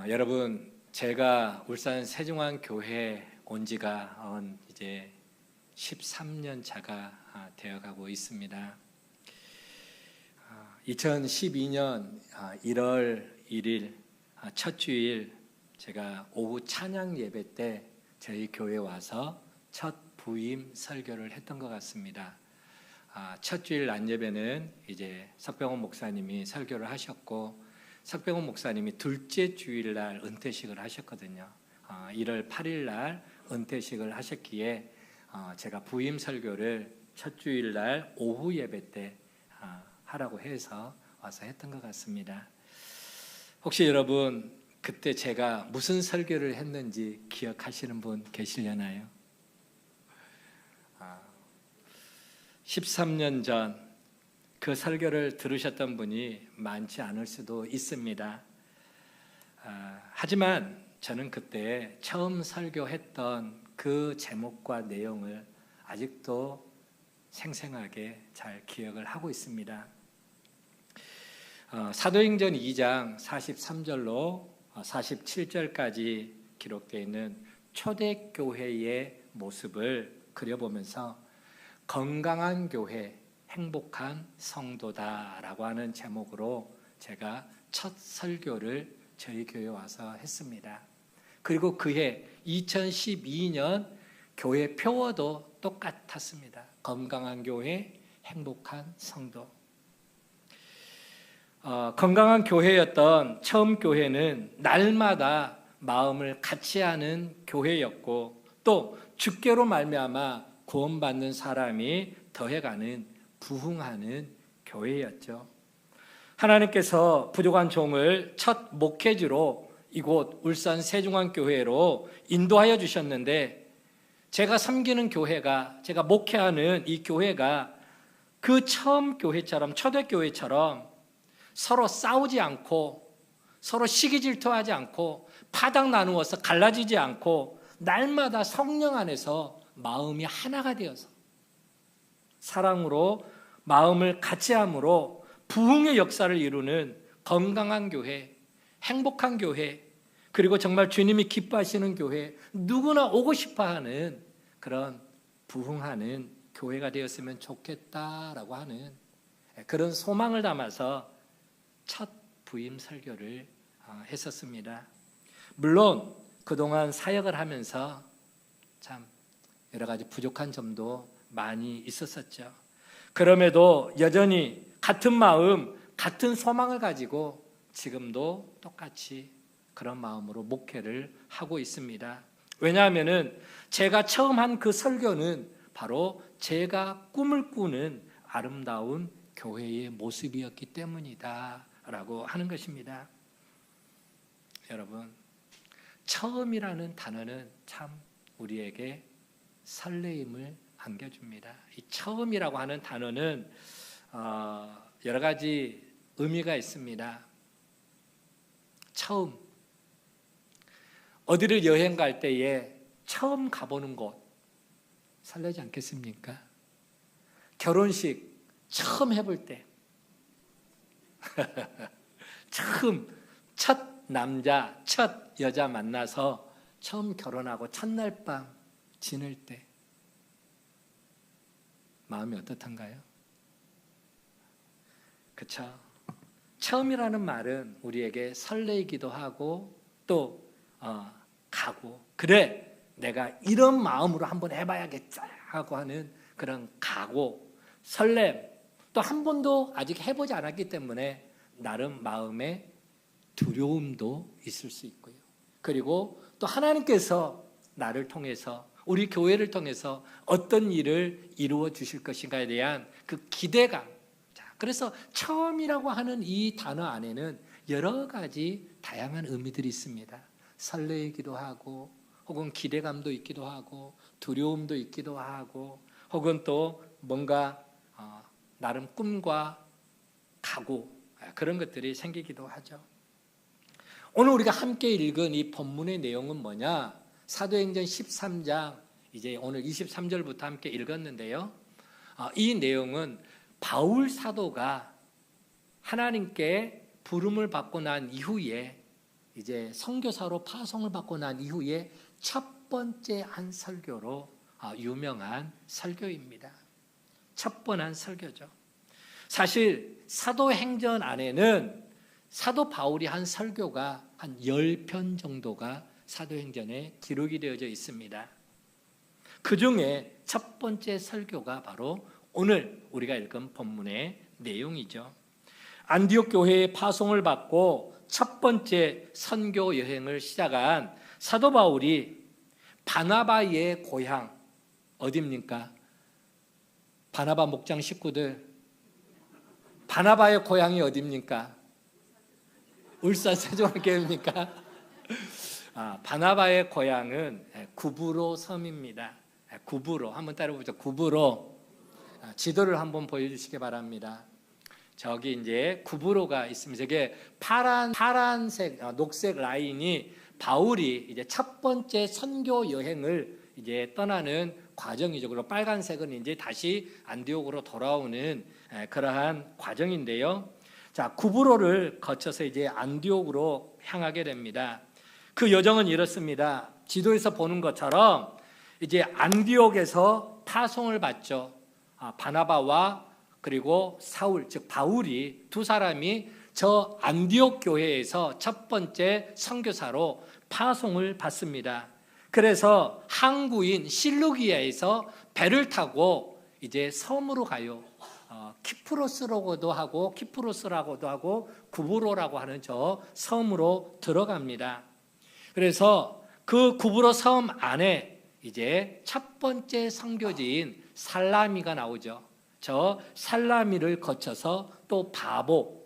여러분, 제가 울산 세종안 교회 온 지가 이제 13년 차가 되어가고 있습니다. 2012년 1월 1일 첫 주일 제가 오후 찬양 예배 때 저희 교회에 와서 첫 부임 설교를 했던 것 같습니다. 첫 주일 낮 예배는 이제 석병원 목사님이 설교를 하셨고, 석병원 목사님이 둘째 주일날 은퇴식을 하셨거든요. 1월 8일날 은퇴식을 하셨기에 제가 부임 설교를 첫 주일날 오후 예배 때 하라고 해서 와서 했던 것 같습니다. 혹시 여러분 그때 제가 무슨 설교를 했는지 기억하시는 분 계시려나요? 13년 전 그 설교를 들으셨던 분이 많지 않을 수도 있습니다. 하지만 저는 그때 처음 설교했던 그 제목과 내용을 아직도 생생하게 잘 기억을 하고 있습니다. 사도행전 2장 43절로 47절까지 기록되어 있는 초대교회의 모습을 그려보면서 건강한 교회, 행복한 성도다라고 하는 제목으로 제가 첫 설교를 저희 교회에 와서 했습니다. 그리고 그해 2012년 교회 표어도 똑같았습니다. 건강한 교회, 행복한 성도. 건강한 교회였던 처음 교회는 날마다 마음을 같이 하는 교회였고, 또 주께로 말미암아 구원받는 사람이 더해가는 부흥하는 교회였죠. 하나님께서 부족한 종을 첫 목회지로 이곳 울산 세종안교회로 인도하여 주셨는데, 제가 섬기는 교회가, 제가 목회하는 이 교회가 그 처음 교회처럼, 초대교회처럼 서로 싸우지 않고 서로 시기 질투하지 않고 파당 나누어서 갈라지지 않고 날마다 성령 안에서 마음이 하나가 되어서 사랑으로 마음을 같이함으로 부흥의 역사를 이루는 건강한 교회, 행복한 교회, 그리고 정말 주님이 기뻐하시는 교회, 누구나 오고 싶어하는 그런 부흥하는 교회가 되었으면 좋겠다라고 하는 그런 소망을 담아서 첫 부임 설교를 했었습니다. 물론 그동안 사역을 하면서 참 여러 가지 부족한 점도 많이 있었었죠. 그럼에도 여전히 같은 마음, 같은 소망을 가지고 지금도 똑같이 그런 마음으로 목회를 하고 있습니다. 왜냐하면 제가 처음 한 그 설교는 바로 제가 꿈을 꾸는 아름다운 교회의 모습이었기 때문이다 라고 하는 것입니다. 여러분, 처음이라는 단어는 참 우리에게 설레임을 안겨줍니다. 이 처음이라고 하는 단어는 여러 가지 의미가 있습니다. 처음, 어디를 여행 갈 때에 처음 가보는 곳 설레지 않겠습니까? 결혼식 처음 해볼 때 처음 첫 남자, 첫 여자 만나서 처음 결혼하고 첫날 밤 지낼 때 마음이 어떻던가요? 그렇죠? 처음이라는 말은 우리에게 설레이기도 하고 또 가고, 그래 내가 이런 마음으로 한번 해봐야겠다 하고 하는 그런 각오, 설렘, 또 한 번도 아직 해보지 않았기 때문에 나름 마음에 두려움도 있을 수 있고요. 그리고 또 하나님께서 나를 통해서, 우리 교회를 통해서 어떤 일을 이루어 주실 것인가에 대한 그 기대감. 그래서 처음이라고 하는 이 단어 안에는 여러 가지 다양한 의미들이 있습니다. 설레이기도 하고, 혹은 기대감도 있기도 하고, 두려움도 있기도 하고, 혹은 또 뭔가 나름 꿈과 각오, 그런 것들이 생기기도 하죠. 오늘 우리가 함께 읽은 이 본문의 내용은 뭐냐? 사도행전 13장, 이제 오늘 23절부터 함께 읽었는데요. 이 내용은 바울 사도가 하나님께 부름을 받고 난 이후에 이제 선교사로 파송을 받고 난 이후에 첫 번째 한 설교로 유명한 설교입니다. 첫 번 한 설교죠. 사실 사도행전 안에는 사도 바울이 한 설교가 한 10편 정도가 사도행전에 기록이 되어져 있습니다. 그 중에 첫 번째 설교가 바로 오늘 우리가 읽은 본문의 내용이죠. 안디옥 교회에 파송을 받고 첫 번째 선교 여행을 시작한 사도 바울이 바나바의 고향 어디입니까? 바나바 목장 식구들, 바나바의 고향이 어디입니까? 울산 세종교회입니까? 바나바의 고향은 구브로 섬입니다. 구브로 한번 따라보죠. 구브로. 지도를 한번 보여주시기 바랍니다. 저기 이제 구브로가 있습니다. 저게 파란색, 녹색 라인이 바울이 이제 첫 번째 선교 여행을 이제 떠나는 과정이죠. 그리고 빨간색은 이제 다시 안디옥으로 돌아오는 그러한 과정인데요. 자, 구브로를 거쳐서 이제 안디옥으로 향하게 됩니다. 그 여정은 이렇습니다. 지도에서 보는 것처럼 이제 안디옥에서 파송을 받죠. 바나바와 그리고 사울, 즉 바울이 두 사람이 저 안디옥 교회에서 첫 번째 선교사로 파송을 받습니다. 그래서 항구인 실루기아에서 배를 타고 이제 섬으로 가요. 키프로스라고도 하고 구브로라고 하는 저 섬으로 들어갑니다. 그래서 그 구브로 섬 안에 이제 첫 번째 선교지인 살라미가 나오죠. 저 살라미를 거쳐서 또 바보,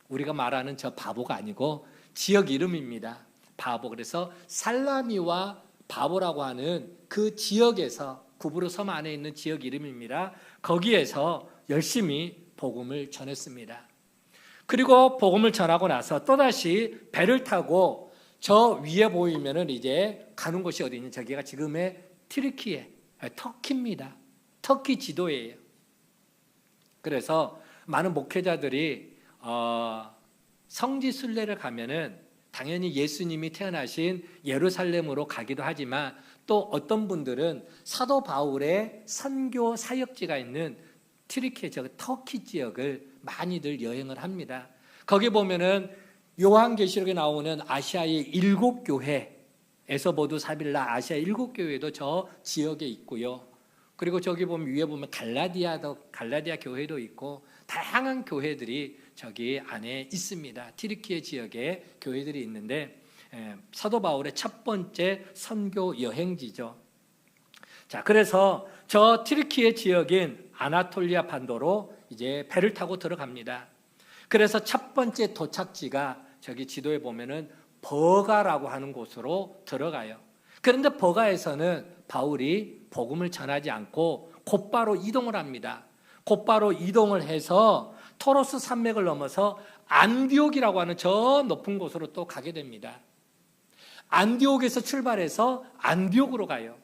우리가 말하는 저 바보가 아니고 지역 이름입니다. 바보. 그래서 살라미와 바보라고 하는 그 지역에서 구브로 섬 안에 있는 지역 이름입니다. 거기에서 열심히 복음을 전했습니다. 그리고 복음을 전하고 나서 또다시 배를 타고 저 위에 보이면은 이제 가는 곳이 어디 있냐? 저기가 지금의 튀르키예, 터키입니다. 터키 지도예요. 그래서 많은 목회자들이 성지 순례를 가면은 당연히 예수님이 태어나신 예루살렘으로 가기도 하지만 또 어떤 분들은 사도 바울의 선교 사역지가 있는 튀르키예 지역, 터키 지역을 많이들 여행을 합니다. 거기 보면은 요한계시록에 나오는 아시아의 7교회 모두 사빌라 아시아 7교회도 저 지역에 있고요. 그리고 저기 보면 위에 보면 갈라디아 교회도 있고 다양한 교회들이 저기 안에 있습니다. 튀르키예 지역에 교회들이 있는데 사도 바울의 첫 번째 선교 여행지죠. 자, 그래서 저 튀르키예 지역인 아나톨리아 반도로 이제 배를 타고 들어갑니다. 그래서 첫 번째 도착지가 저기 지도에 보면은 버가라고 하는 곳으로 들어가요. 그런데 버가에서는 바울이 복음을 전하지 않고 곧바로 이동을 합니다. 곧바로 이동을 해서 토로스 산맥을 넘어서 안디옥이라고 하는 저 높은 곳으로 또 가게 됩니다. 안디옥에서 출발해서 안디옥으로 가요.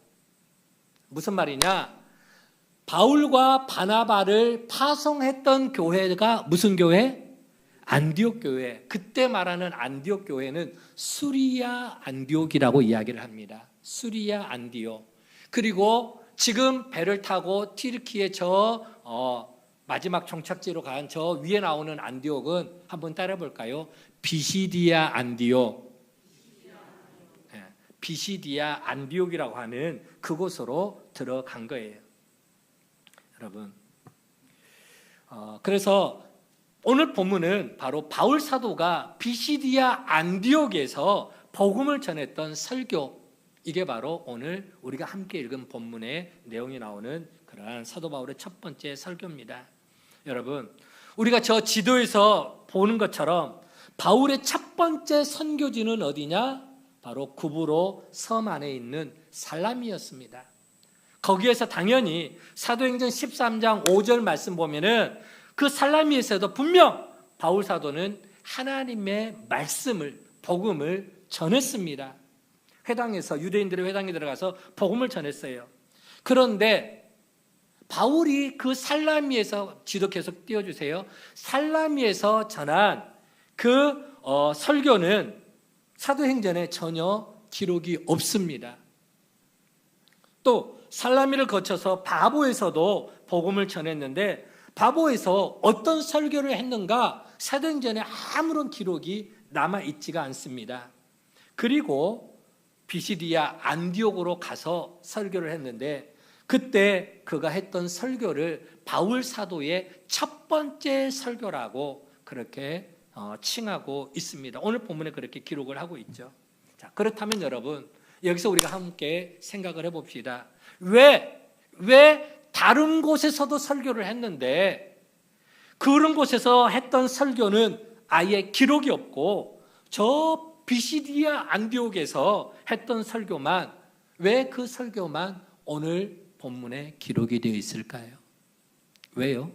무슨 말이냐? 바울과 바나바를 파송했던 교회가 무슨 교회? 안디옥 교회. 그때 말하는 안디옥 교회는 수리아 안디옥이라고 이야기를 합니다. 수리아 안디옥. 그리고 지금 배를 타고 튀르키예 저 마지막 종착지로 간 저 위에 나오는 안디옥은 한번 따라 볼까요? 비시디아 안디옥. 비시디아 안디옥이라고 하는 그곳으로 들어간 거예요. 여러분. 그래서 오늘 본문은 바로 바울 사도가 비시디아 안디옥에서 복음을 전했던 설교, 이게 바로 오늘 우리가 함께 읽은 본문의 내용이 나오는 그러한 사도 바울의 첫 번째 설교입니다. 여러분, 우리가 저 지도에서 보는 것처럼 바울의 첫 번째 선교지는 어디냐? 바로 구브로 섬 안에 있는 살라미였습니다. 거기에서 당연히 사도행전 13장 5절 말씀 보면은 그 살라미에서도 분명 바울 사도는 하나님의 말씀을, 복음을 전했습니다. 회당에서, 유대인들의 회당에 들어가서 복음을 전했어요. 그런데 바울이 그 살라미에서, 지도 계속 띄워주세요. 살라미에서 전한 그 설교는 사도행전에 전혀 기록이 없습니다. 또 살라미를 거쳐서 바보에서도 복음을 전했는데 바보에서 어떤 설교를 했는가 사도행전에 아무런 기록이 남아있지가 않습니다. 그리고 비시디아 안디옥으로 가서 설교를 했는데 그때 그가 했던 설교를 바울 사도의 첫 번째 설교라고 그렇게 칭하고 있습니다. 오늘 본문에 그렇게 기록을 하고 있죠. 자, 그렇다면 여러분 여기서 우리가 함께 생각을 해봅시다. 왜 다른 곳에서도 설교를 했는데 그런 곳에서 했던 설교는 아예 기록이 없고 저 비시디아 안디옥에서 했던 설교만 왜 그 설교만 오늘 본문에 기록이 되어 있을까요? 왜요?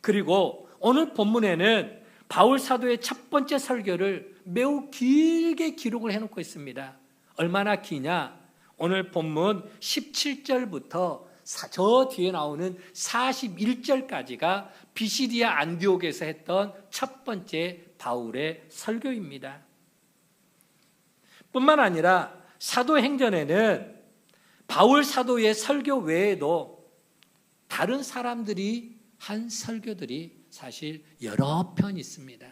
그리고 오늘 본문에는 바울 사도의 첫 번째 설교를 매우 길게 기록을 해놓고 있습니다. 얼마나 기냐? 오늘 본문 17절부터 저 뒤에 나오는 41절까지가 비시디아 안디옥에서 했던 첫 번째 바울의 설교입니다. 뿐만 아니라 사도행전에는 바울 사도의 설교 외에도 다른 사람들이 한 설교들이 사실 여러 편 있습니다.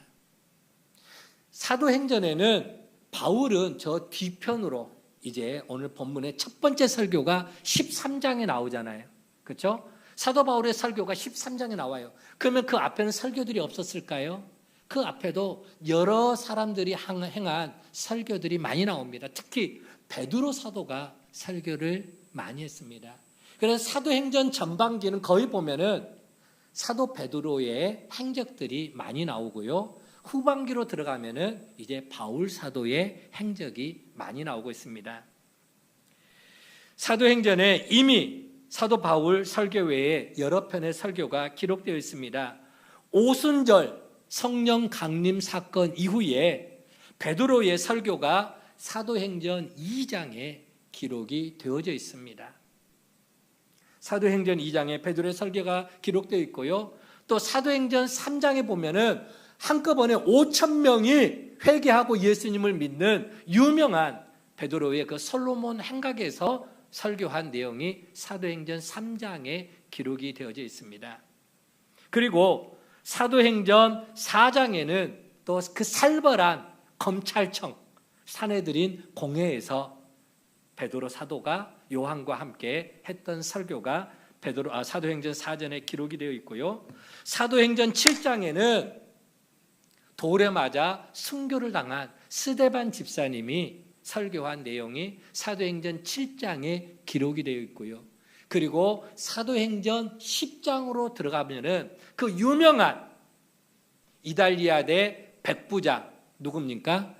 사도행전에는 바울은 저 뒤편으로 이제 오늘 본문의 첫 번째 설교가 13장에 나오잖아요. 그렇죠? 사도 바울의 설교가 13장에 나와요. 그러면 그 앞에는 설교들이 없었을까요? 그 앞에도 여러 사람들이 행한 설교들이 많이 나옵니다. 특히 베드로 사도가 설교를 많이 했습니다. 그래서 사도행전 전반기는 거의 보면은 사도 베드로의 행적들이 많이 나오고요. 후반기로 들어가면은 이제 바울 사도의 행적이 많이 나오고 있습니다. 사도행전에 이미 사도 바울 설교 외에 여러 편의 설교가 기록되어 있습니다. 오순절 성령 강림 사건 이후에 베드로의 설교가 사도행전 2장에 기록이 되어져 있습니다. 사도행전 2장에 베드로의 설교가 기록되어 있고요. 또 사도행전 3장에 보면은 한꺼번에 5,000명이 회개하고 예수님을 믿는 유명한 베드로의 그 솔로몬 행각에서 설교한 내용이 사도행전 3장에 기록이 되어져 있습니다. 그리고 사도행전 4장에는 또 그 살벌한 검찰청 사내들인 공회에서 베드로 사도가 요한과 함께 했던 설교가 사도행전 4장에 기록이 되어 있고요. 사도행전 7장에는 돌에 맞아 순교를 당한 스데반 집사님이 설교한 내용이 사도행전 7장에 기록이 되어 있고요. 그리고 사도행전 10장으로 들어가면은 그 유명한 이달리아대 백부장 누굽니까?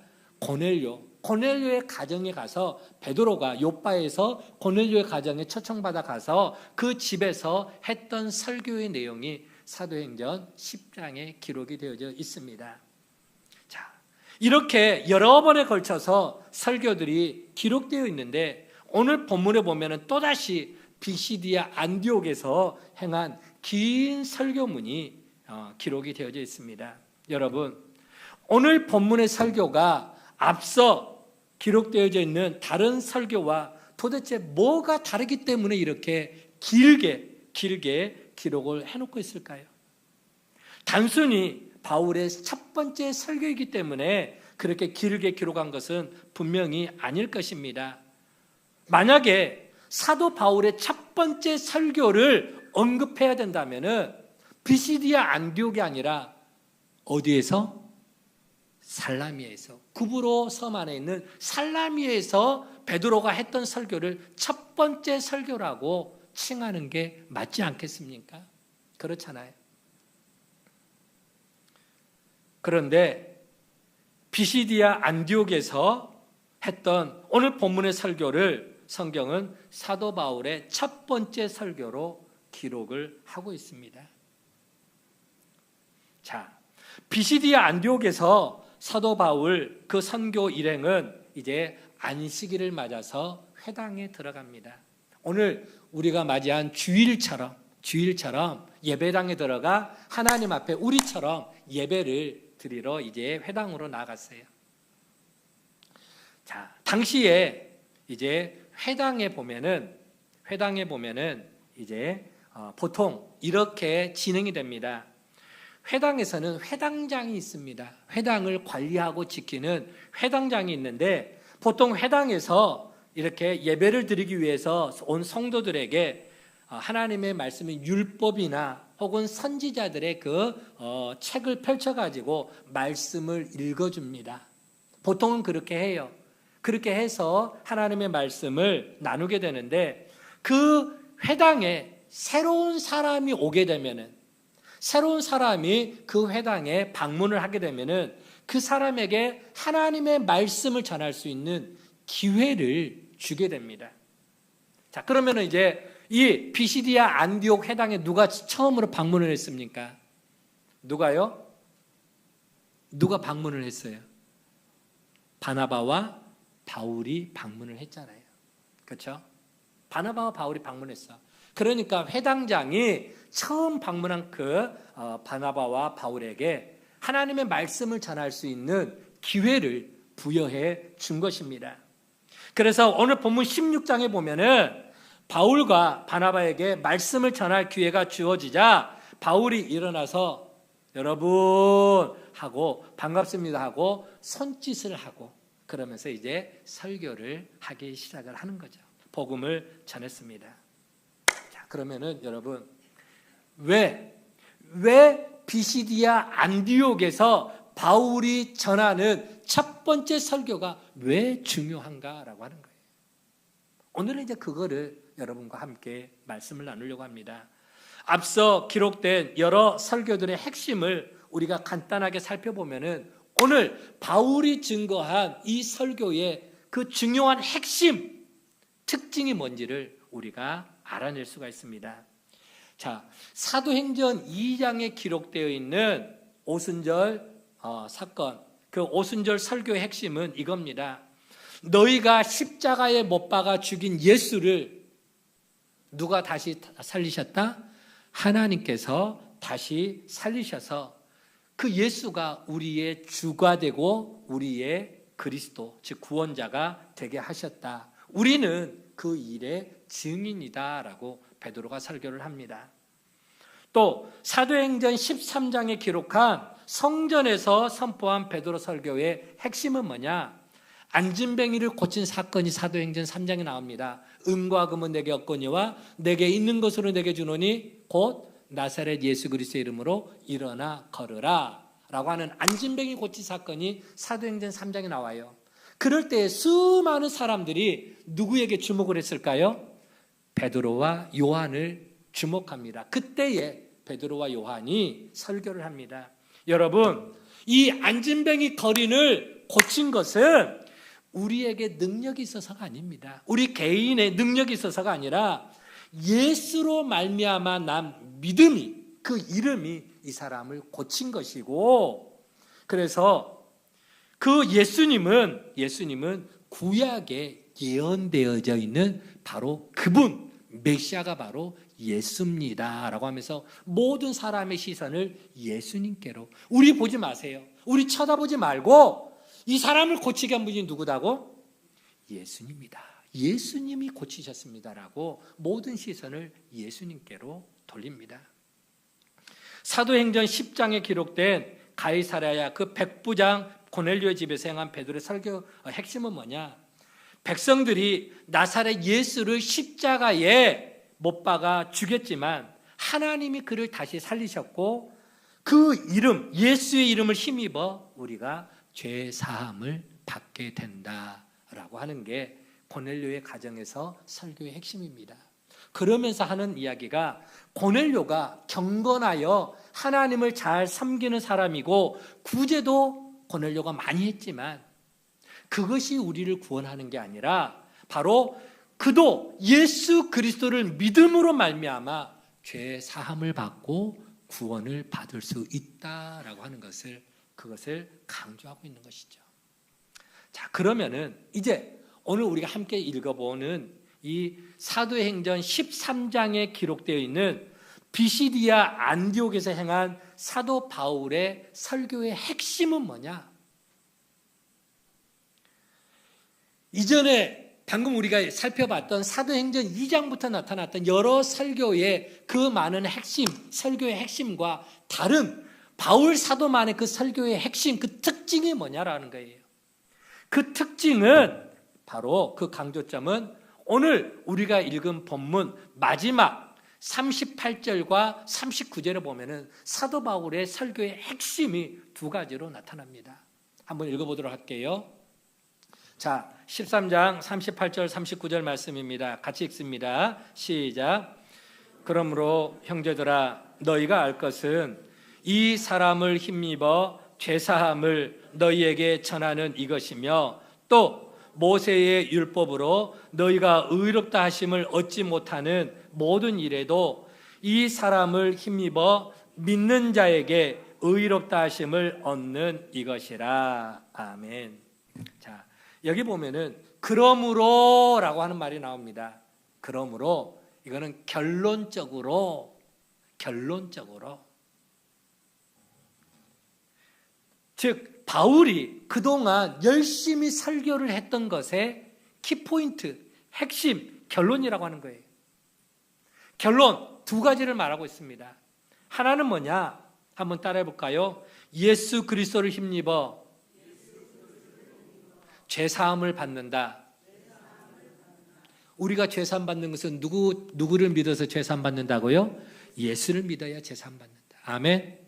고넬료의 가정에 가서 베드로가 요빠에서 고넬료의 가정에 초청받아 가서 그 집에서 했던 설교의 내용이 사도행전 10장에 기록이 되어져 있습니다. 자, 이렇게 여러 번에 걸쳐서 설교들이 기록되어 있는데 오늘 본문에 보면은 또다시 비시디아 안디옥에서 행한 긴 설교문이 기록이 되어져 있습니다. 여러분, 오늘 본문의 설교가 앞서 기록되어져 있는 다른 설교와 도대체 뭐가 다르기 때문에 이렇게 길게 기록을 해놓고 있을까요? 단순히 바울의 첫 번째 설교이기 때문에 그렇게 길게 기록한 것은 분명히 아닐 것입니다. 만약에 사도 바울의 첫 번째 설교를 언급해야 된다면은 비시디아 안디옥이 아니라 어디에서? 살라미에서, 구브로 섬 안에 있는 살라미에서 베드로가 했던 설교를 첫 번째 설교라고 칭하는 게 맞지 않겠습니까? 그렇잖아요. 그런데 비시디아 안디옥에서 했던 오늘 본문의 설교를 성경은 사도 바울의 첫 번째 설교로 기록을 하고 있습니다. 자, 비시디아 안디옥에서 사도 바울 그 선교 일행은 이제 안식일을 맞아서 회당에 들어갑니다. 오늘 우리가 맞이한 주일처럼 예배당에 들어가 하나님 앞에 우리처럼 예배를 드리러 이제 회당으로 나갔어요. 자, 당시에 이제 회당에 보면은 이제 보통 이렇게 진행이 됩니다. 회당에서는 회당장이 있습니다. 회당을 관리하고 지키는 회당장이 있는데, 보통 회당에서 이렇게 예배를 드리기 위해서 온 성도들에게 하나님의 말씀인 율법이나 혹은 선지자들의 그 책을 펼쳐가지고 말씀을 읽어줍니다. 보통은 그렇게 해요. 그렇게 해서 하나님의 말씀을 나누게 되는데, 그 회당에 새로운 사람이 오게 되면은, 새로운 사람이 그 회당에 방문을 하게 되면은 그 사람에게 하나님의 말씀을 전할 수 있는 기회를 주게 됩니다. 자, 그러면은 이제 이 비시디아 안디옥 회당에 누가 처음으로 방문을 했습니까? 누가요? 누가 방문을 했어요? 바나바와 바울이 방문을 했잖아요. 그렇죠? 바나바와 바울이 방문했어. 그러니까 회당장이 처음 방문한 그 바나바와 바울에게 하나님의 말씀을 전할 수 있는 기회를 부여해 준 것입니다. 그래서 오늘 본문 16장에 보면은 바울과 바나바에게 말씀을 전할 기회가 주어지자 바울이 일어나서 여러분 하고 반갑습니다 하고 손짓을 하고 그러면서 이제 설교를 하기 시작을 하는 거죠. 복음을 전했습니다. 자, 그러면은 여러분 왜 비시디아 안디옥에서 바울이 전하는 첫 번째 설교가 왜 중요한가라고 하는 거예요. 오늘은 이제 그거를 여러분과 함께 말씀을 나누려고 합니다. 앞서 기록된 여러 설교들의 핵심을 우리가 간단하게 살펴보면은 오늘 바울이 증거한 이 설교의 그 중요한 핵심 특징이 뭔지를 우리가 알아낼 수가 있습니다. 자, 사도행전 2장에 기록되어 있는 오순절 사건, 그 오순절 설교의 핵심은 이겁니다. 너희가 십자가에 못 박아 죽인 예수를 누가 다시 살리셨다? 하나님께서 다시 살리셔서 그 예수가 우리의 주가 되고 우리의 그리스도, 즉 구원자가 되게 하셨다. 우리는 그 일의 증인이다라고 베드로가 설교를 합니다. 또 사도행전 13장에 기록한 성전에서 선포한 베드로 설교의 핵심은 뭐냐? 안진뱅이를 고친 사건이 사도행전 3장에 나옵니다. 은과 금은 내게 없거니와 내게 있는 것으로 내게 주노니 곧 나사렛 예수 그리스도의 이름으로 일어나 걸으라 라고 하는 안진뱅이 고친 사건이 사도행전 3장에 나와요. 그럴 때 수많은 사람들이 누구에게 주목을 했을까요? 베드로와 요한을 주목합니다. 그때에 베드로와 요한이 설교를 합니다. 여러분, 이 안진뱅이 거린을 고친 것은 우리에게 능력이 있어서가 아닙니다. 우리 개인의 능력이 있어서가 아니라 예수로 말미암아 난 믿음이, 그 이름이 이 사람을 고친 것이고, 그래서 그 예수님은 구약에 예언되어져 있는 바로 그분, 메시아가 바로 예수입니다 라고 하면서 모든 사람의 시선을 예수님께로, 우리 보지 마세요. 우리 쳐다보지 말고 이 사람을 고치게 한 분이 누구다고? 예수님이다. 예수님이 고치셨습니다라고 모든 시선을 예수님께로 돌립니다. 사도행전 10장에 기록된 가이사랴야 그 백부장 고넬료의 집에서 행한 베드로의 설교 핵심은 뭐냐? 백성들이 나사렛 예수를 십자가에 못 박아 죽였지만 하나님이 그를 다시 살리셨고 그 이름, 예수의 이름을 힘입어 우리가 죄 사함을 받게 된다라고 하는 게 고넬료의 가정에서 설교의 핵심입니다. 그러면서 하는 이야기가 고넬료가 경건하여 하나님을 잘 섬기는 사람이고 구제도 고넬료가 많이 했지만 그것이 우리를 구원하는 게 아니라 바로 그도 예수 그리스도를 믿음으로 말미암아 죄 사함을 받고 구원을 받을 수 있다라고 하는 것을, 그것을 강조하고 있는 것이죠. 자, 그러면은 이제 오늘 우리가 함께 읽어보는 이 사도행전 13장에 기록되어 있는 비시디아 안디옥에서 행한 사도 바울의 설교의 핵심은 뭐냐? 이전에 방금 우리가 살펴봤던 사도행전 2장부터 나타났던 여러 설교의 그 많은 핵심, 설교의 핵심과 다른 바울 사도만의 그 설교의 핵심, 그 특징이 뭐냐라는 거예요. 그 특징은 바로 그 강조점은 오늘 우리가 읽은 본문 마지막 38절과 39절에 보면은 사도 바울의 설교의 핵심이 두 가지로 나타납니다. 한번 읽어보도록 할게요. 자, 13장 38절 39절 말씀입니다. 같이 읽습니다. 시작. 그러므로 형제들아 너희가 알 것은 이 사람을 힘입어 죄사함을 너희에게 전하는 이것이며 또 모세의 율법으로 너희가 의롭다 하심을 얻지 못하는 모든 일에도 이 사람을 힘입어 믿는 자에게 의롭다 하심을 얻는 이것이라. 아멘. 자, 여기 보면은 그러므로라고 하는 말이 나옵니다. 그러므로 이거는 결론적으로 즉 바울이 그동안 열심히 설교를 했던 것의 키포인트, 핵심, 결론이라고 하는 거예요. 결론 두 가지를 말하고 있습니다. 하나는 뭐냐? 한번 따라해 볼까요? 예수 그리스도를 힘입어 죄사함을 받는다. 우리가 죄사함 받는 것은 누구를 믿어서 죄사함 받는다고요? 예수를 믿어야 죄사함 받는다. 아멘.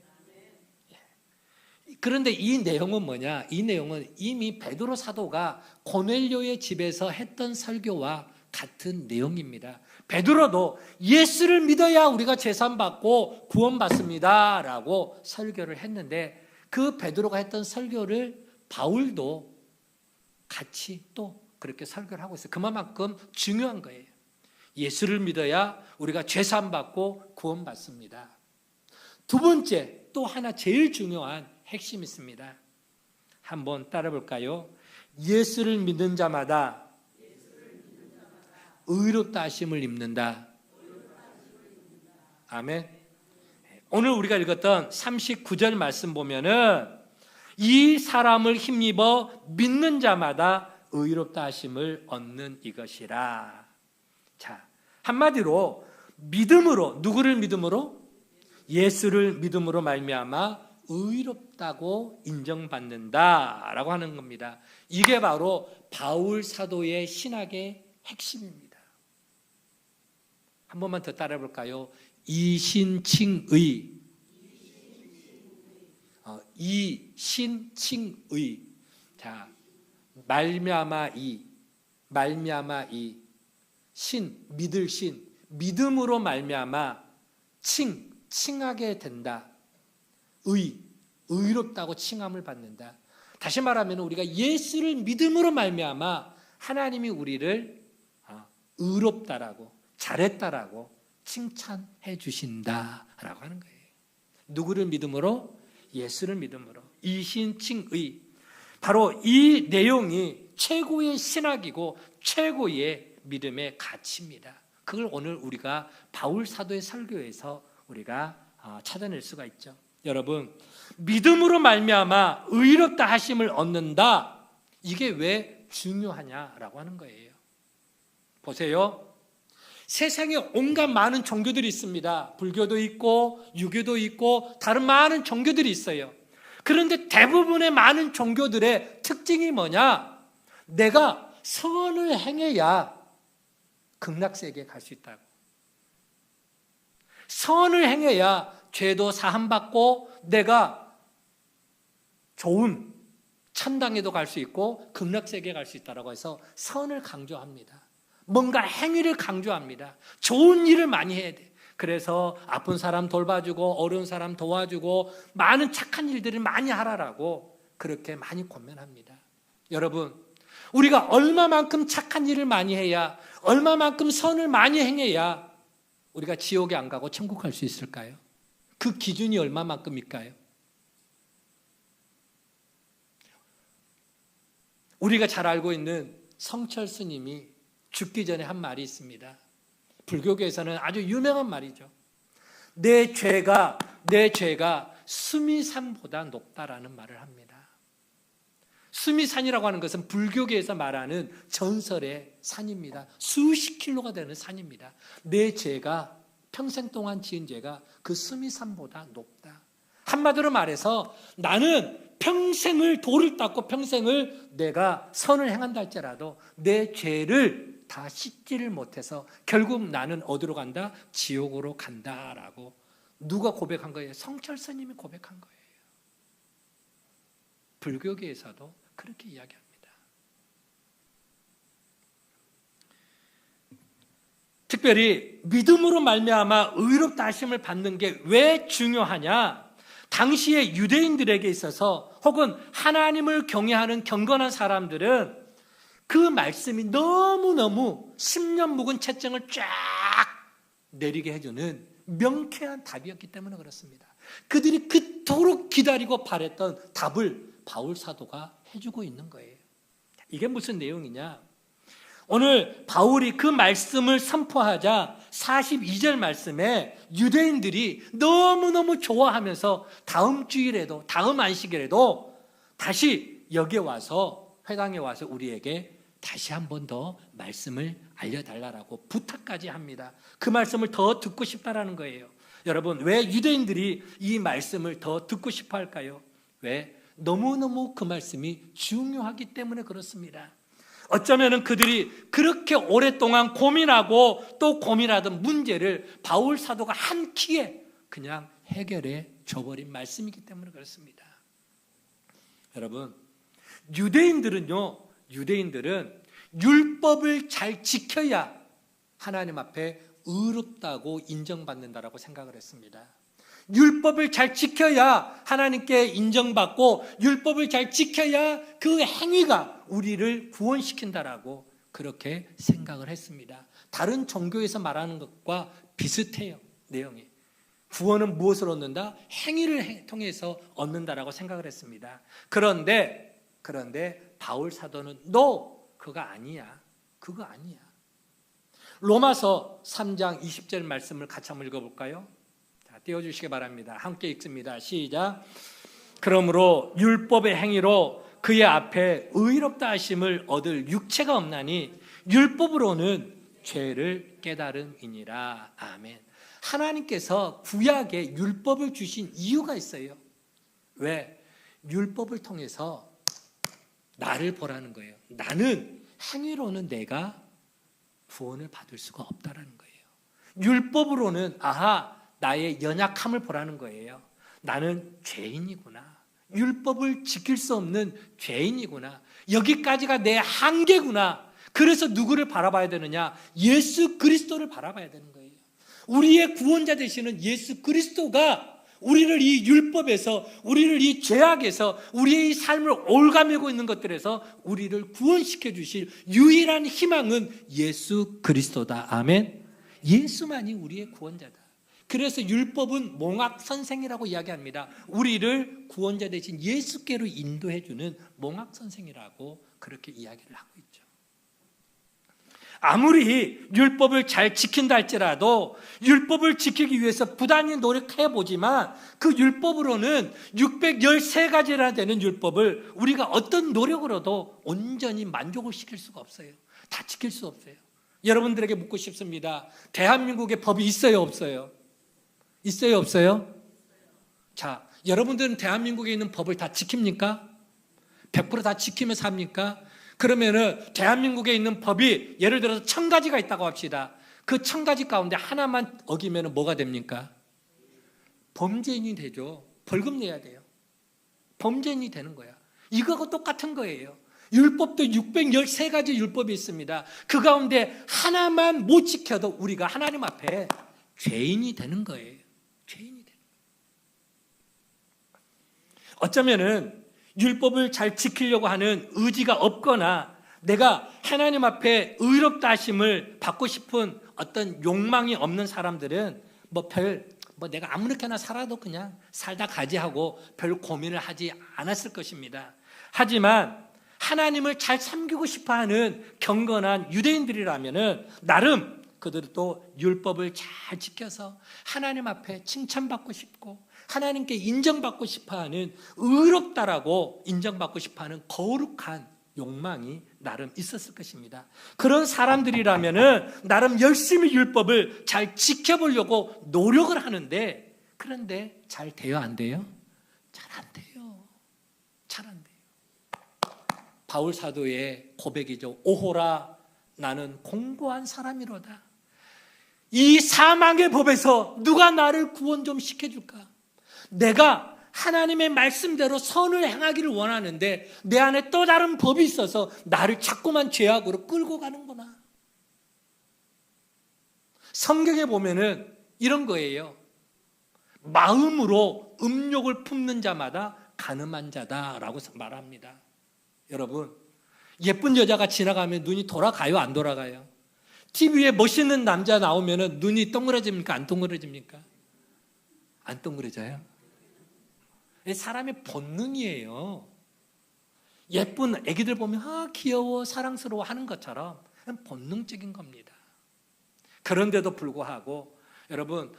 그런데 이 내용은 뭐냐? 이 내용은 이미 베드로 사도가 고넬료의 집에서 했던 설교와 같은 내용입니다. 베드로도 예수를 믿어야 우리가 죄사함 받고 구원받습니다 라고 설교를 했는데 그 베드로가 했던 설교를 바울도 같이 또 그렇게 설교를 하고 있어요. 그만큼 중요한 거예요. 예수를 믿어야 우리가 죄사함 받고 구원받습니다. 두 번째, 또 하나 제일 중요한 핵심이 있습니다. 한번 따라 볼까요? 예수를 믿는 자마다 의롭다 하심을 입는다. 아멘. 오늘 우리가 읽었던 39절 말씀 보면은 이 사람을 힘입어 믿는 자마다 의롭다 하심을 얻는 이것이라. 자, 한마디로 믿음으로, 누구를 믿음으로? 예수를 믿음으로 말미암아 의롭다고 인정받는다라고 하는 겁니다. 이게 바로 바울 사도의 신학의 핵심입니다. 한 번만 더 따라해 볼까요? 이신칭의. 이신칭의. 자, 말미암아 이, 신, 믿을 신, 믿음으로 말미암아 칭하게 된다. 의롭다고 칭함을 받는다. 다시 말하면 우리가 예수를 믿음으로 말미암아 하나님이 우리를 의롭다라고 잘했다라고 칭찬해 주신다라고 하는 거예요. 누구를 믿음으로? 예수를 믿음으로. 이신칭의. 바로 이 내용이 최고의 신학이고 최고의 믿음의 가치입니다. 그걸 오늘 우리가 바울 사도의 설교에서 우리가 찾아낼 수가 있죠. 여러분, 믿음으로 말미암아 의롭다 하심을 얻는다. 이게 왜 중요하냐라고 하는 거예요. 보세요. 세상에 온갖 많은 종교들이 있습니다. 불교도 있고 유교도 있고 다른 많은 종교들이 있어요. 그런데 대부분의 많은 종교들의 특징이 뭐냐? 내가 선을 행해야 극락세계에 갈 수 있다고. 선을 행해야 죄도 사함받고 내가 좋은 천당에도 갈 수 있고 극락세계에 갈 수 있다고 해서 선을 강조합니다. 뭔가 행위를 강조합니다. 좋은 일을 많이 해야 돼. 그래서 아픈 사람 돌봐주고 어려운 사람 도와주고 많은 착한 일들을 많이 하라라고 그렇게 많이 권면합니다. 여러분, 우리가 얼마만큼 착한 일을 많이 해야, 얼마만큼 선을 많이 행해야 우리가 지옥에 안 가고 천국 갈 수 있을까요? 그 기준이 얼마만큼일까요? 우리가 잘 알고 있는 성철 스님이 죽기 전에 한 말이 있습니다. 불교계에서는 아주 유명한 말이죠. 내 죄가 수미산보다 높다라는 말을 합니다. 수미산이라고 하는 것은 불교계에서 말하는 전설의 산입니다. 수십 킬로가 되는 산입니다. 내 죄가 평생 동안 지은 죄가 그 수미산보다 높다. 한마디로 말해서 나는 평생을 돌을 닦고 평생을 내가 선을 행한다 할지라도 내 죄를 다 씻지를 못해서 결국 나는 어디로 간다? 지옥으로 간다라고 누가 고백한 거예요? 성철 스님이 고백한 거예요. 불교계에서도 그렇게 이야기합니다. 특별히 믿음으로 말미암아 의롭다 하심을 받는 게 왜 중요하냐? 당시의 유대인들에게 있어서 혹은 하나님을 경외하는 경건한 사람들은 그 말씀이 너무너무 10년 묵은 채증을 쫙 내리게 해주는 명쾌한 답이었기 때문에 그렇습니다. 그들이 그토록 기다리고 바랬던 답을 바울 사도가 해주고 있는 거예요. 이게 무슨 내용이냐? 오늘 바울이 그 말씀을 선포하자 42절 말씀에 유대인들이 너무너무 좋아하면서 다음 주일에도 다음 안식일에도 다시 여기에 와서 회당에 와서 우리에게 다시 한 번 더 말씀을 알려달라고 부탁까지 합니다. 그 말씀을 더 듣고 싶다라는 거예요. 여러분, 왜 유대인들이 이 말씀을 더 듣고 싶어 할까요? 왜? 너무너무 그 말씀이 중요하기 때문에 그렇습니다. 어쩌면 그들이 그렇게 오랫동안 고민하고 또 고민하던 문제를 바울 사도가 한 키에 그냥 해결해 줘버린 말씀이기 때문에 그렇습니다. 여러분, 유대인들은 율법을 잘 지켜야 하나님 앞에 의롭다고 인정받는다라고 생각을 했습니다. 율법을 잘 지켜야 하나님께 인정받고 율법을 잘 지켜야 그 행위가 우리를 구원시킨다라고 그렇게 생각을 했습니다. 다른 종교에서 말하는 것과 비슷해요. 내용이. 구원은 무엇을 얻는다? 행위를 통해서 얻는다라고 생각을 했습니다. 그런데 바울 사도는 그거 아니야. 그거 아니야. 로마서 3장 20절 말씀을 같이 한번 읽어볼까요? 띄워주시기 바랍니다. 함께 읽습니다. 시작. 그러므로 율법의 행위로 그의 앞에 의롭다 하심을 얻을 육체가 없나니 율법으로는 죄를 깨달음이니라. 아멘. 하나님께서 구약에 율법을 주신 이유가 있어요. 왜? 율법을 통해서 나를 보라는 거예요. 나는 행위로는 내가 구원을 받을 수가 없다라는 거예요. 율법으로는 나의 연약함을 보라는 거예요. 나는 죄인이구나. 율법을 지킬 수 없는 죄인이구나. 여기까지가 내 한계구나. 그래서 누구를 바라봐야 되느냐? 예수 그리스도를 바라봐야 되는 거예요. 우리의 구원자 되시는 예수 그리스도가 우리를 이 율법에서, 우리를 이 죄악에서, 우리의 이 삶을 올가매고 있는 것들에서 우리를 구원시켜 주실 유일한 희망은 예수 그리스도다. 아멘. 예수만이 우리의 구원자다. 그래서 율법은 몽학 선생이라고 이야기합니다. 우리를 구원자 되신 예수께로 인도해 주는 몽학 선생이라고 그렇게 이야기를 하고 있죠. 아무리 율법을 잘 지킨다 할지라도 율법을 지키기 위해서 부단히 노력해 보지만 그 율법으로는 613가지나 되는 율법을 우리가 어떤 노력으로도 온전히 만족을 시킬 수가 없어요. 다 지킬 수 없어요. 여러분들에게 묻고 싶습니다. 대한민국에 법이 있어요, 없어요? 있어요, 없어요? 자, 여러분들은 대한민국에 있는 법을 다 지킵니까? 100% 다 지키면서 합니까? 그러면은 대한민국에 있는 법이 예를 들어서 1000가지가 있다고 합시다. 그 1000가지 가운데 하나만 어기면은 뭐가 됩니까? 범죄인이 되죠. 벌금 내야 돼요. 범죄인이 되는 거야. 이거하고 똑같은 거예요. 율법도 613가지 율법이 있습니다. 그 가운데 하나만 못 지켜도 우리가 하나님 앞에 죄인이 되는 거예요. 죄인이 되는 거예요. 어쩌면은 율법을 잘 지키려고 하는 의지가 없거나 내가 하나님 앞에 의롭다 하심을 받고 싶은 어떤 욕망이 없는 사람들은 내가 아무렇게나 살아도 그냥 살다 가지 하고 별 고민을 하지 않았을 것입니다. 하지만 하나님을 잘 섬기고 싶어하는 경건한 유대인들이라면은 나름 그들도 율법을 잘 지켜서 하나님 앞에 칭찬받고 싶고 하나님께 인정받고 싶어하는, 의롭다라고 인정받고 싶어하는 거룩한 욕망이 나름 있었을 것입니다. 그런 사람들이라면은 나름 열심히 율법을 잘 지켜보려고 노력을 하는데, 그런데 잘 돼요, 안 돼요? 잘 안 돼요. 잘 안 돼요. 바울 사도의 고백이죠. 오호라, 나는 공고한 사람이로다. 이 사망의 법에서 누가 나를 구원 좀 시켜줄까? 내가 하나님의 말씀대로 선을 행하기를 원하는데 내 안에 또 다른 법이 있어서 나를 자꾸만 죄악으로 끌고 가는구나. 성경에 보면은 이런 거예요. 마음으로 음욕을 품는 자마다 간음한 자다라고 말합니다. 여러분, 예쁜 여자가 지나가면 눈이 돌아가요, 안 돌아가요? TV에 멋있는 남자 나오면 눈이 동그래집니까, 안 동그래집니까? 안 동그래져요? 사람의 본능이에요. 예쁜 애기들 보면 귀여워, 사랑스러워 하는 것처럼 본능적인 겁니다. 그런데도 불구하고 여러분,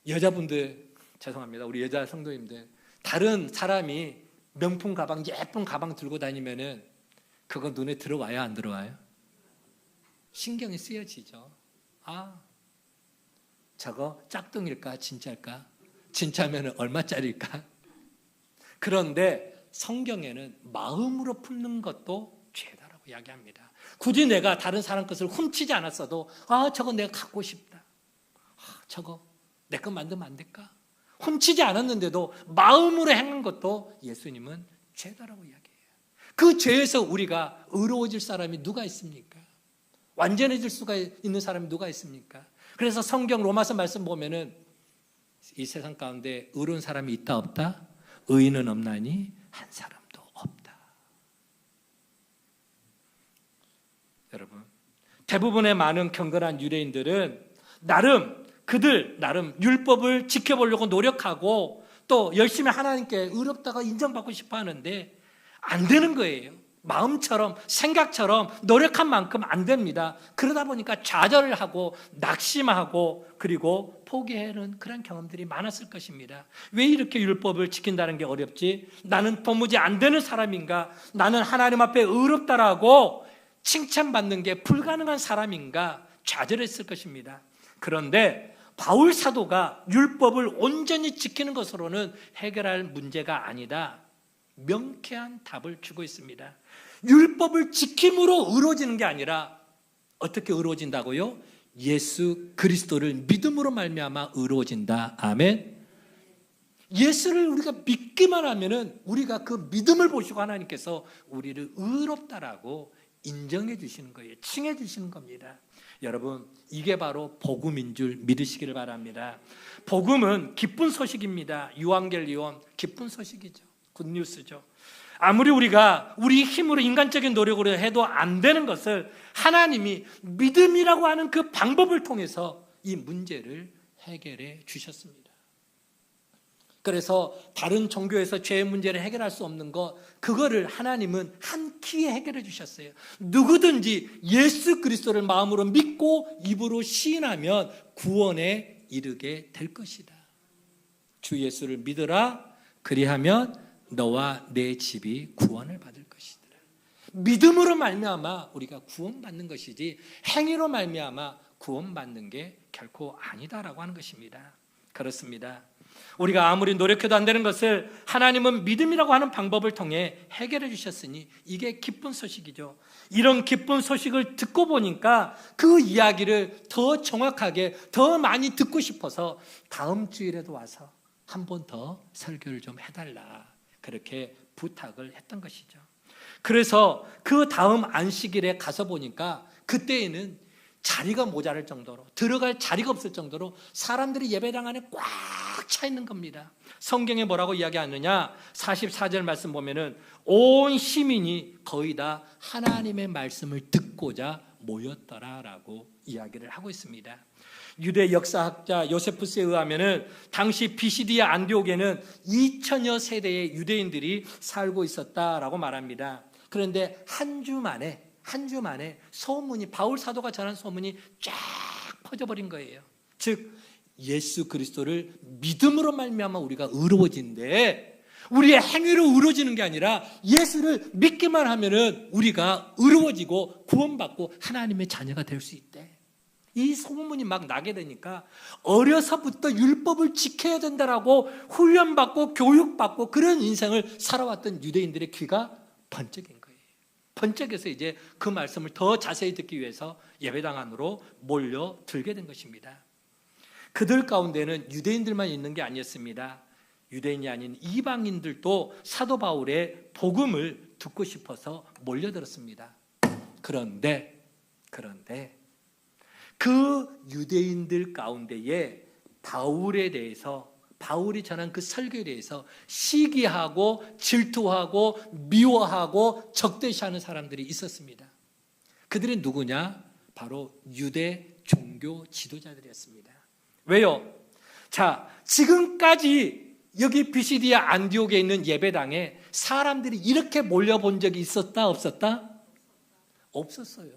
여자분들 죄송합니다. 우리 여자 성도님들, 다른 사람이 명품 가방, 예쁜 가방 들고 다니면은 그거 눈에 들어와요, 안 들어와요? 신경이 쓰여지죠. 저거 짝퉁일까, 진짜일까? 진짜면 얼마짜리일까? 그런데 성경에는 마음으로 품는 것도 죄다라고 이야기합니다. 굳이 내가 다른 사람 것을 훔치지 않았어도 저거 내가 갖고 싶다. 저거 내 거 만들면 안 될까? 훔치지 않았는데도 마음으로 행한 것도 예수님은 죄다라고 이야기해요. 그 죄에서 우리가 의로워질 사람이 누가 있습니까? 완전해질 수가 있는 사람이 누가 있습니까? 그래서 성경 로마서 말씀 보면은 이 세상 가운데 의로운 사람이 있다 없다? 의인은 없나니 한 사람도 없다. 여러분, 대부분의 많은 경건한 유대인들은 나름 율법을 지켜보려고 노력하고 또 열심히 하나님께 의롭다가 인정받고 싶어 하는데 안 되는 거예요. 마음처럼 생각처럼 노력한 만큼 안 됩니다. 그러다 보니까 좌절을 하고 낙심하고 그리고 포기하는 그런 경험들이 많았을 것입니다. 왜 이렇게 율법을 지킨다는 게 어렵지? 나는 도무지 안 되는 사람인가? 나는 하나님 앞에 의롭다라고 칭찬받는 게 불가능한 사람인가? 좌절했을 것입니다. 그런데 바울 사도가 율법을 온전히 지키는 것으로는 해결할 문제가 아니다, 명쾌한 답을 주고 있습니다. 율법을 지킴으로 의로워지는 게 아니라 어떻게 의로워진다고요? 예수 그리스도를 믿음으로 말미암아 의로워진다. 아멘. 예수를 우리가 믿기만 하면은 우리가 그 믿음을 보시고 하나님께서 우리를 의롭다라고 인정해 주시는 거예요. 칭해 주시는 겁니다. 여러분, 이게 바로 복음인 줄 믿으시기를 바랍니다. 복음은 기쁜 소식입니다. 유앙겔리온, 기쁜 소식이죠. 굿뉴스죠. 아무리 우리가 우리 힘으로 인간적인 노력으로 해도 안 되는 것을 하나님이 믿음이라고 하는 그 방법을 통해서 이 문제를 해결해 주셨습니다. 그래서 다른 종교에서 죄의 문제를 해결할 수 없는 것, 그거를 하나님은 한 키에 해결해 주셨어요. 누구든지 예수 그리스도를 마음으로 믿고 입으로 시인하면 구원에 이르게 될 것이다. 주 예수를 믿으라, 그리하면 너와 내 집이 구원을 받을 것이더라. 믿음으로 말미암아 우리가 구원받는 것이지 행위로 말미암아 구원받는 게 결코 아니다라고 하는 것입니다. 그렇습니다. 우리가 아무리 노력해도 안 되는 것을 하나님은 믿음이라고 하는 방법을 통해 해결해 주셨으니 이게 기쁜 소식이죠. 이런 기쁜 소식을 듣고 보니까 그 이야기를 더 정확하게 더 많이 듣고 싶어서 다음 주일에도 와서 한 번 더 설교를 좀 해달라, 그렇게 부탁을 했던 것이죠. 그래서 그 다음 안식일에 가서 보니까 그때에는 자리가 모자랄 정도로, 들어갈 자리가 없을 정도로 사람들이 예배당 안에 꽉 차 있는 겁니다. 성경에 뭐라고 이야기하느냐, 44절 말씀 보면은 온 시민이 거의 다 하나님의 말씀을 듣고자 모였더라라고 이야기를 하고 있습니다. 유대 역사학자 요세푸스에 의하면은 당시 비시디아 안디옥에는 2000여 세대의 유대인들이 살고 있었다라고 말합니다. 그런데 한 주 만에 소문이, 바울 사도가 전한 소문이 쫙 퍼져버린 거예요. 즉 예수 그리스도를 믿음으로 말미암아 우리가 의로워진데, 우리의 행위로 의로워지는 게 아니라 예수를 믿기만 하면은 우리가 의로워지고 구원받고 하나님의 자녀가 될 수 있대. 이 소문이 막 나게 되니까 어려서부터 율법을 지켜야 된다라고 훈련받고 교육받고 그런 인생을 살아왔던 유대인들의 귀가 번쩍인 거예요. 번쩍해서 이제 그 말씀을 더 자세히 듣기 위해서 예배당 안으로 몰려들게 된 것입니다. 그들 가운데는 유대인들만 있는 게 아니었습니다. 유대인이 아닌 이방인들도 사도 바울의 복음을 듣고 싶어서 몰려들었습니다. 그런데 그 유대인들 가운데에 바울에 대해서, 바울이 전한 그 설교에 대해서 시기하고 질투하고 미워하고 적대시하는 사람들이 있었습니다. 그들이 누구냐? 바로 유대 종교 지도자들이었습니다. 왜요? 자, 지금까지 여기 비시디아 안디옥에 있는 예배당에 사람들이 이렇게 몰려본 적이 있었다 없었다? 없었어요.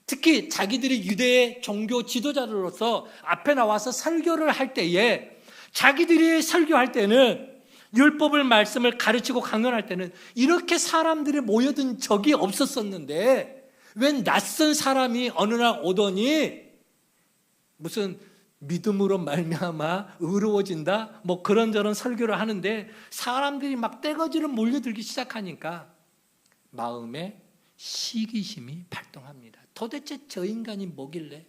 특히 자기들이 유대의 종교 지도자로서 앞에 나와서 설교를 할 때에, 자기들이 설교할 때는, 율법을 말씀을 가르치고 강론할 때는 이렇게 사람들이 모여든 적이 없었었는데, 웬 낯선 사람이 어느 날 오더니 무슨 믿음으로 말미암아 의로워진다, 뭐 그런저런 설교를 하는데 사람들이 막 떼거지로 몰려들기 시작하니까 마음에 시기심이 발동합니다. 도대체 저 인간이 뭐길래,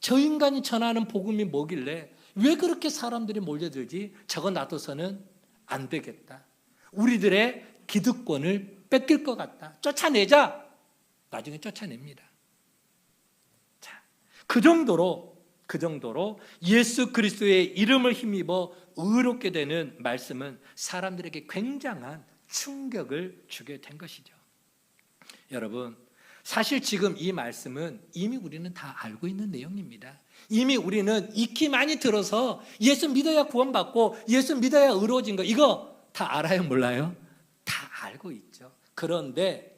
저 인간이 전하는 복음이 뭐길래 왜 그렇게 사람들이 몰려들지? 저거 놔둬서는 안 되겠다. 우리들의 기득권을 뺏길 것 같다. 쫓아내자. 나중에 쫓아냅니다. 자, 그 정도로 예수 그리스도의 이름을 힘입어 의롭게 되는 말씀은 사람들에게 굉장한 충격을 주게 된 것이죠. 여러분, 사실 지금 이 말씀은 이미 우리는 다 알고 있는 내용입니다. 이미 우리는 익히 많이 들어서 예수 믿어야 구원받고 예수 믿어야 의로워진 거, 이거 다 알아요, 몰라요? 다 알고 있죠. 그런데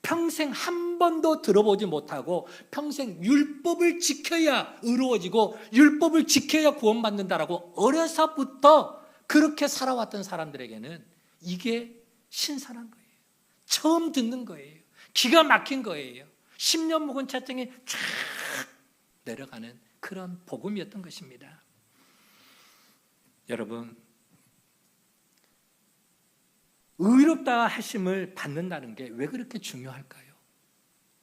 평생 한 번도 들어보지 못하고 평생 율법을 지켜야 의로워지고 율법을 지켜야 구원받는다라고 어려서부터 그렇게 살아왔던 사람들에게는 이게 신선한 거예요. 처음 듣는 거예요. 기가 막힌 거예요. 10년 묵은 채증이 쫙 내려가는 그런 복음이었던 것입니다. 여러분, 의롭다 하심을 받는다는 게 왜 그렇게 중요할까요?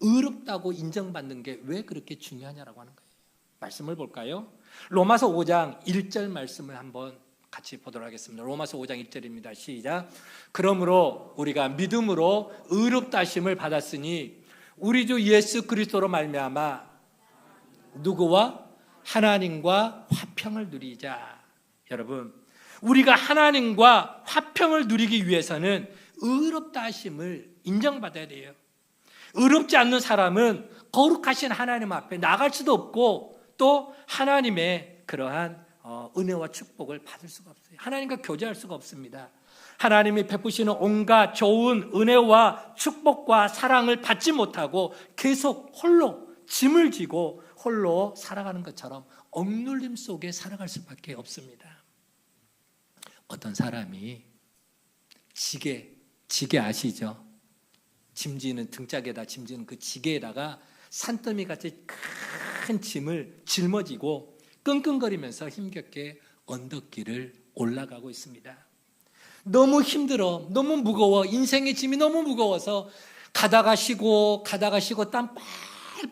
의롭다고 인정받는 게 왜 그렇게 중요하냐라고 하는 거예요. 말씀을 볼까요? 로마서 5장 1절 말씀을 한번 같이 보도록 하겠습니다. 로마서 5장 1절입니다. 시작. 그러므로 우리가 믿음으로 의롭다 하심을 받았으니 우리 주 예수 그리스도로 말미암아 누구와? 하나님과 화평을 누리자. 여러분, 우리가 하나님과 화평을 누리기 위해서는 의롭다 하심을 인정받아야 돼요. 의롭지 않는 사람은 거룩하신 하나님 앞에 나갈 수도 없고 또 하나님의 그러한 은혜와 축복을 받을 수가 없어요. 하나님과 교제할 수가 없습니다. 하나님이 베푸시는 온갖 좋은 은혜와 축복과 사랑을 받지 못하고 계속 홀로 짐을 지고 홀로 살아가는 것처럼 억눌림 속에 살아갈 수밖에 없습니다. 어떤 사람이 지게 아시죠? 짐지는 등짝에다 짐지는 그 지게에다가 산더미 같이 큰 짐을 짊어지고 끙끙거리면서 힘겹게 언덕길을 올라가고 있습니다. 너무 힘들어, 너무 무거워, 인생의 짐이 너무 무거워서 가다가 쉬고 땀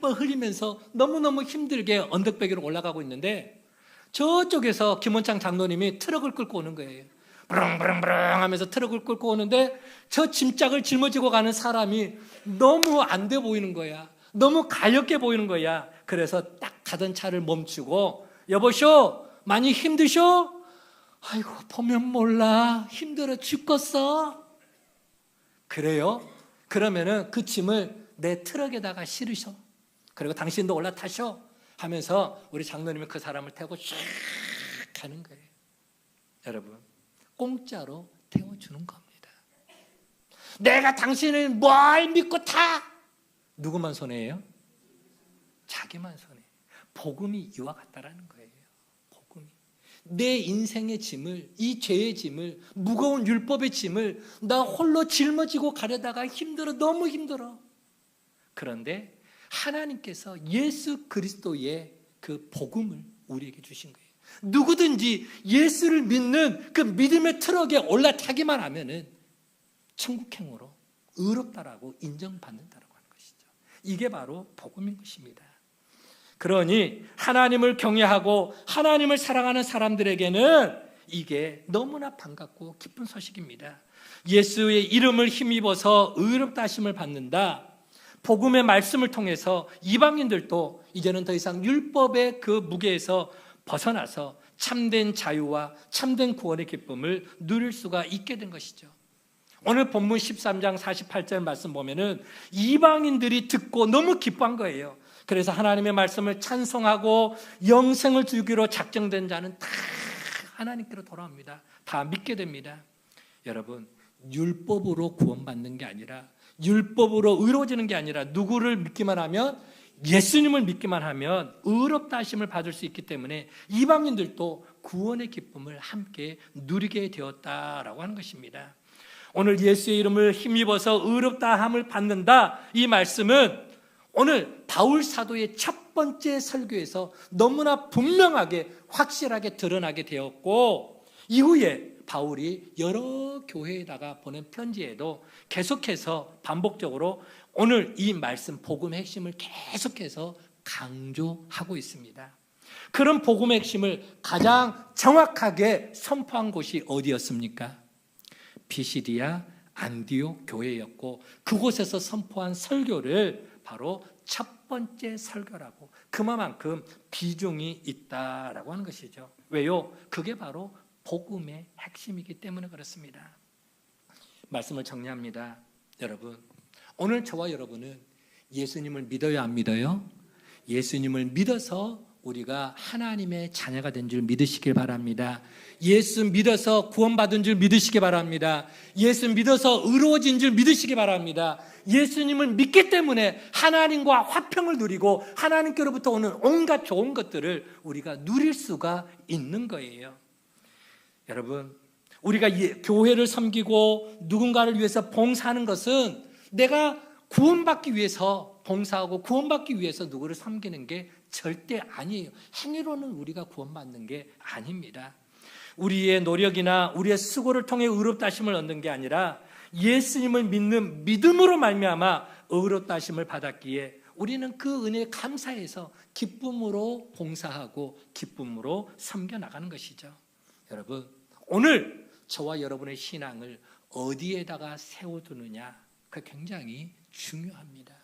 뻘뻘 흘리면서 너무너무 힘들게 언덕배기로 올라가고 있는데 저쪽에서 김원창 장로님이 트럭을 끌고 오는 거예요. 부릉부릉부릉 하면서 트럭을 끌고 오는데 저 짐짝을 짊어지고 가는 사람이 너무 안 돼 보이는 거야. 너무 가볍게 보이는 거야. 그래서 딱 가던 차를 멈추고 여보쇼, 많이 힘드쇼? 아이고, 보면 몰라. 힘들어 죽겠어. 그래요? 그러면은 그 짐을 내 트럭에다가 실으셔. 그리고 당신도 올라타셔. 하면서 우리 장로님이 그 사람을 태우고 쫙 가는 거예요. 여러분, 공짜로 태워주는 겁니다. 내가 당신을 뭘 믿고 타? 누구만 손해예요? 자기만 손해. 복음이 이와 같다라는 거예요. 복음이 내 인생의 짐을, 이 죄의 짐을, 무거운 율법의 짐을 나 홀로 짊어지고 가려다가 힘들어, 너무 힘들어. 그런데 하나님께서 예수 그리스도의 그 복음을 우리에게 주신 거예요. 누구든지 예수를 믿는 그 믿음의 트럭에 올라타기만 하면은 천국행으로 의롭다라고 인정받는다라고 하는 것이죠. 이게 바로 복음인 것입니다. 그러니 하나님을 경외하고 하나님을 사랑하는 사람들에게는 이게 너무나 반갑고 기쁜 소식입니다. 예수의 이름을 힘입어서 의롭다 하심을 받는다. 복음의 말씀을 통해서 이방인들도 이제는 더 이상 율법의 그 무게에서 벗어나서 참된 자유와 참된 구원의 기쁨을 누릴 수가 있게 된 것이죠. 오늘 본문 13장 48절 말씀 보면은 이방인들이 듣고 너무 기뻐한 거예요. 그래서 하나님의 말씀을 찬송하고 영생을 주기로 작정된 자는 다 하나님께로 돌아옵니다. 다 믿게 됩니다. 여러분, 율법으로 구원받는 게 아니라, 율법으로 의로워지는 게 아니라 누구를 믿기만 하면, 예수님을 믿기만 하면 의롭다 하심을 받을 수 있기 때문에 이방인들도 구원의 기쁨을 함께 누리게 되었다라고 하는 것입니다. 오늘 예수의 이름을 힘입어서 의롭다 함을 받는다, 이 말씀은 오늘 바울 사도의 첫 번째 설교에서 너무나 분명하게 확실하게 드러나게 되었고, 이후에 바울이 여러 교회에다가 보낸 편지에도 계속해서 반복적으로 오늘 이 말씀 복음의 핵심을 계속해서 강조하고 있습니다. 그런 복음의 핵심을 가장 정확하게 선포한 곳이 어디였습니까? 피시디아 안디옥 교회였고, 그곳에서 선포한 설교를 바로 첫 번째 설교라고, 그만큼 비중이 있다라고 하는 것이죠. 왜요? 그게 바로 복음의 핵심이기 때문에 그렇습니다. 말씀을 정리합니다. 여러분, 오늘 저와 여러분은 예수님을 믿어요, 안 믿어요? 예수님을 믿어서 우리가 하나님의 자녀가 된 줄 믿으시길 바랍니다. 예수 믿어서 구원받은 줄 믿으시기 바랍니다. 예수 믿어서 의로워진 줄 믿으시기 바랍니다. 예수님을 믿기 때문에 하나님과 화평을 누리고 하나님께로부터 오는 온갖 좋은 것들을 우리가 누릴 수가 있는 거예요. 여러분, 우리가 교회를 섬기고 누군가를 위해서 봉사하는 것은 내가 구원받기 위해서 봉사하고 구원받기 위해서 누구를 섬기는 게 절대 아니에요. 행위로는 우리가 구원받는 게 아닙니다. 우리의 노력이나 우리의 수고를 통해 의롭다 하심을 얻는 게 아니라 예수님을 믿는 믿음으로 말미암아 의롭다 하심을 받았기에 우리는 그 은혜에 감사해서 기쁨으로 봉사하고 기쁨으로 섬겨나가는 것이죠. 여러분, 오늘 저와 여러분의 신앙을 어디에다가 세워두느냐, 그게 굉장히 중요합니다.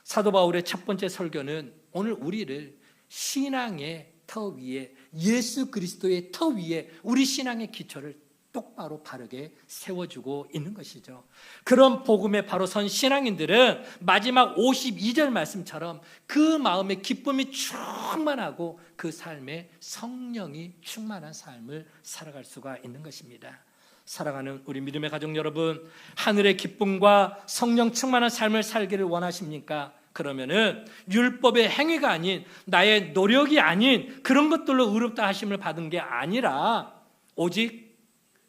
사도 바울의 첫 번째 설교는 오늘 우리를 신앙의 터 위에, 예수 그리스도의 터 위에 우리 신앙의 기초를 똑바로 바르게 세워주고 있는 것이죠. 그런 복음에 바로 선 신앙인들은 마지막 52절 말씀처럼 그 마음에 기쁨이 충만하고 그 삶에 성령이 충만한 삶을 살아갈 수가 있는 것입니다. 사랑하는 우리 믿음의 가족 여러분, 하늘의 기쁨과 성령 충만한 삶을 살기를 원하십니까? 그러면은 율법의 행위가 아닌, 나의 노력이 아닌 그런 것들로 의롭다 하심을 받은 게 아니라 오직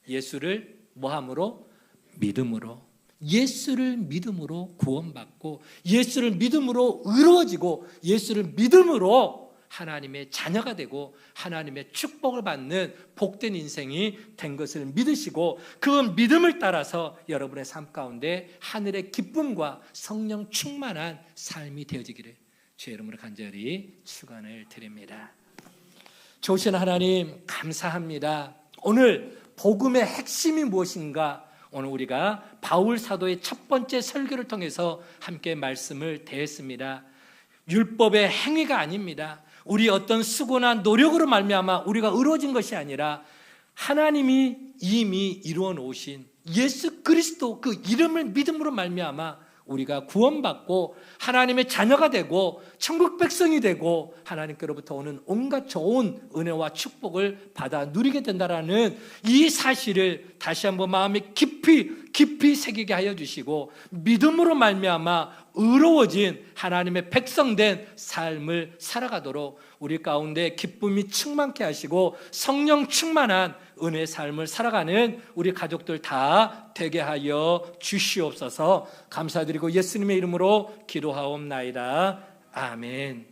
예수를 뭐함으로? 믿음으로. 예수를 믿음으로 구원받고 예수를 믿음으로 의로워지고 예수를 믿음으로 하나님의 자녀가 되고 하나님의 축복을 받는 복된 인생이 된 것을 믿으시고 그 믿음을 따라서 여러분의 삶 가운데 하늘의 기쁨과 성령 충만한 삶이 되어지기를 주의 이름으로 간절히 축원을 드립니다. 좋으신 하나님 감사합니다. 오늘 복음의 핵심이 무엇인가? 오늘 우리가 바울 사도의 첫 번째 설교를 통해서 함께 말씀을 대했습니다. 율법의 행위가 아닙니다. 우리 어떤 수고나 노력으로 말미암아 우리가 의로워진 것이 아니라 하나님이 이미 이루어 놓으신 예수 그리스도 그 이름을 믿음으로 말미암아 우리가 구원받고 하나님의 자녀가 되고 천국 백성이 되고 하나님께로부터 오는 온갖 좋은 은혜와 축복을 받아 누리게 된다라는 이 사실을 다시 한번 마음에 깊이 깊이 새기게 하여 주시고 믿음으로 말미암아 의로워진 하나님의 백성된 삶을 살아가도록 우리 가운데 기쁨이 충만케 하시고 성령 충만한 은혜의 삶을 살아가는 우리 가족들 다 되게 하여 주시옵소서. 감사드리고 예수님의 이름으로 기도하옵나이다. 아멘.